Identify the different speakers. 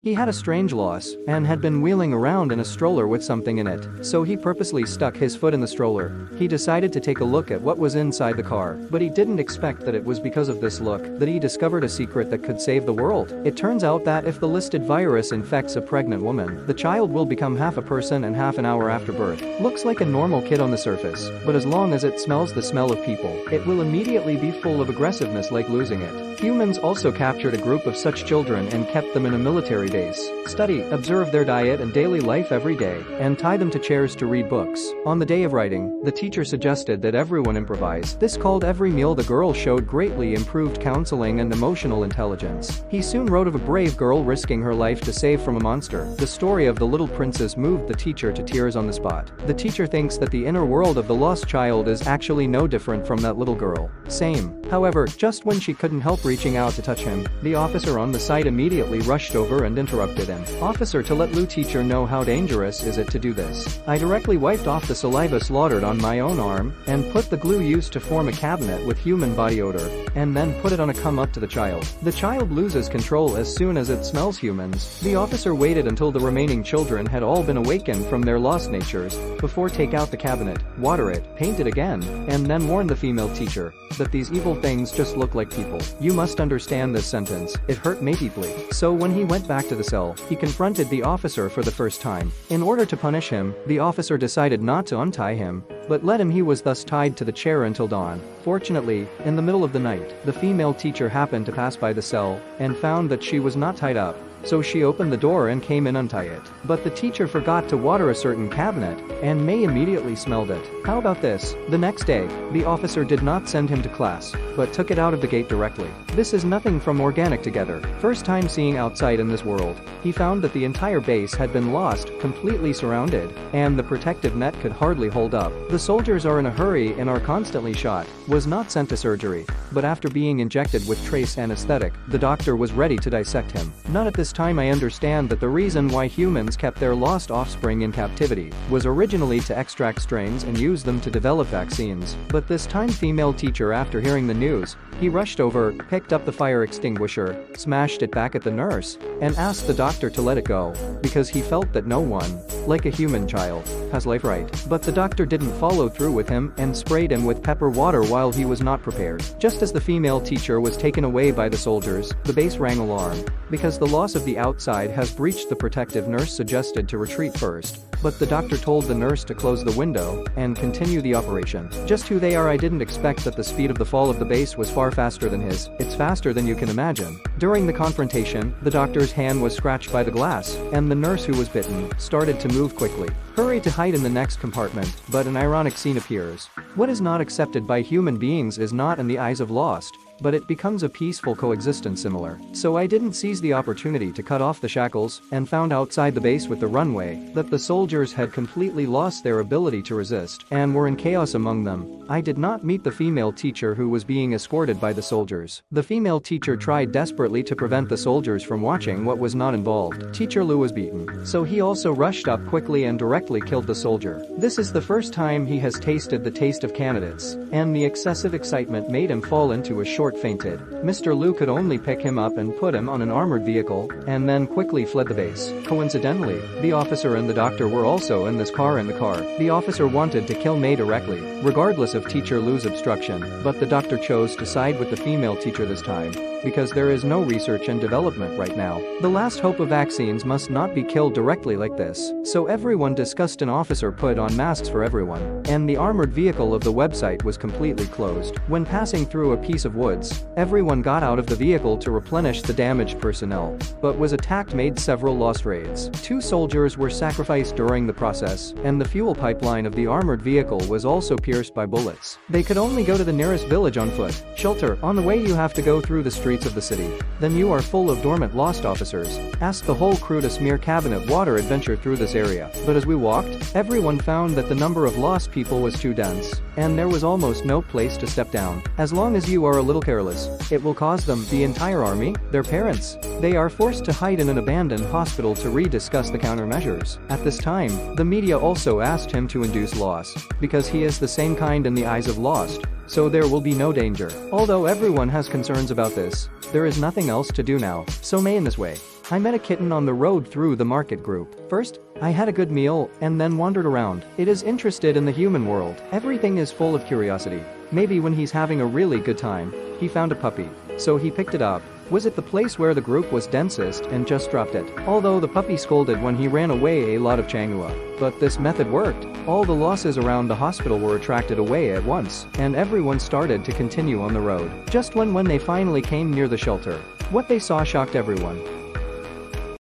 Speaker 1: He had a strange loss and had been wheeling around in a stroller with something in it, so he purposely stuck his foot in the stroller. He decided to take a look at what was inside the car, but he didn't expect that it was because of this look that he discovered a secret that could save the world. It turns out that if the listed virus infects a pregnant woman, the child will become half a person and half an hour after birth. Looks like a normal kid on the surface, but as long as it smells the smell of people, it will immediately be full of aggressiveness like losing it. Humans also captured a group of such children and kept them in a military base. Study, observe their diet and daily life every day, and tie them to chairs to read books. On the day of writing, the teacher suggested that everyone improvise. This called every meal. The girl showed greatly improved counseling and emotional intelligence. He soon wrote of a brave girl risking her life to save from a monster. The story of the little princess moved the teacher to tears on the spot. The teacher thinks that the inner world of the lost child is actually no different from that little girl. Same. However, just when she couldn't help reaching out to touch him, the officer on the site immediately rushed over and interrupted him. Officer, to let Lou teacher know how dangerous is it to do this. I directly wiped off the saliva slaughtered on my own arm and put the glue used to form a cabinet with human body odor, and then put it on a come up to the child. The child loses control as soon as it smells humans. The officer waited until the remaining children had all been awakened from their lost natures before take out the cabinet, water it, paint it again, and then warn the female teacher that these evil things just look like people. You must understand this sentence. It hurt me deeply. So when he went back to the cell, he confronted the officer for the first time. In order to punish him, the officer decided not to untie him, but let him. He was thus tied to the chair until dawn. Fortunately, in the middle of the night, the female teacher happened to pass by the cell and found that she was not tied up. So she opened the door and came in untie it. But the teacher forgot to water a certain cabinet, and May immediately smelled it. How about this? The next day, the officer did not send him to class, but took it out of the gate directly. This is nothing from organic together. First time seeing outside in this world, he found that the entire base had been lost, completely surrounded, and the protective net could hardly hold up. The soldiers are in a hurry and are constantly shot. Was not sent to surgery, but after being injected with trace anesthetic, the doctor was ready to dissect him. Not at this time I understand that the reason why humans kept their lost offspring in captivity was originally to extract strains and use them to develop vaccines. But this time female teacher, after hearing the news, he rushed over, picked up the fire extinguisher, smashed it back at the nurse, and asked the doctor to let it go, because he felt that no one, like a human child, has life right. But the doctor didn't follow through with him and sprayed him with pepper water while he was not prepared. Just as the female teacher was taken away by the soldiers, the base rang alarm, because the loss of the outside has breached. The protective nurse suggested to retreat first, but the doctor told the nurse to close the window and continue the operation. Just who they are. I didn't expect that the speed of the fall of the base was far faster than his. It's faster than you can imagine. During the confrontation, the doctor's hand was scratched by the glass, and the nurse who was bitten started to move quickly. Hurry to hide in the next compartment, but an ironic scene appears. What is not accepted by human beings is not in the eyes of Lost, but it becomes a peaceful coexistence similar. So I didn't seize the opportunity to cut off the shackles and found outside the base with the runway that the soldiers had completely lost their ability to resist and were in chaos among them. I did not meet the female teacher who was being escorted by the soldiers. The female teacher tried desperately to prevent the soldiers from watching what was not involved. Teacher Lou was beaten, so he also rushed up quickly and directly killed the soldier. This is the first time he has tasted the taste of candidates, and the excessive excitement made him fall into a short fainted. Mr. Liu could only pick him up and put him on an armored vehicle, and then quickly fled the base. Coincidentally, the officer and the doctor were also in this car. The officer wanted to kill May directly, regardless of Teacher Liu's obstruction, but the doctor chose to side with the female teacher this time, because there is no research and development right now. The last hope of vaccines must not be killed directly like this, so everyone discussed. An officer put on masks for everyone, and the armored vehicle of the website was completely closed. When passing through a piece of woods, everyone got out of the vehicle to replenish the damaged personnel, but was attacked, made several lost raids. 2 soldiers were sacrificed during the process, and the fuel pipeline of the armored vehicle was also pierced by bullets. They could only go to the nearest village on foot. Shelter. On the way you have to go through the streets of the city. Then you are full of dormant lost officers. Asked the whole crew to smear cabinet water adventure through this area. But as we walked, everyone found that the number of lost people was too dense, and there was almost no place to step down. As long as you are a little careless, it will cause them, the entire army, their parents. They are forced to hide in an abandoned hospital to rediscuss the countermeasures. At this time, the media also asked him to induce loss, because he is the same kind in the eyes of Lost, so there will be no danger. Although everyone has concerns about this, there is nothing else to do now, so May in this way. I met a kitten on the road through the market group. First, I had a good meal and then wandered around. It is interested in the human world. Everything is full of curiosity. Maybe when he's having a really good time, he found a puppy. So he picked it up. Was it the place where the group was densest and just dropped it? Although the puppy scolded when he ran away a lot of changua. But this method worked. All the losses around the hospital were attracted away at once, and everyone started to continue on the road. Just when they finally came near the shelter, what they saw shocked everyone.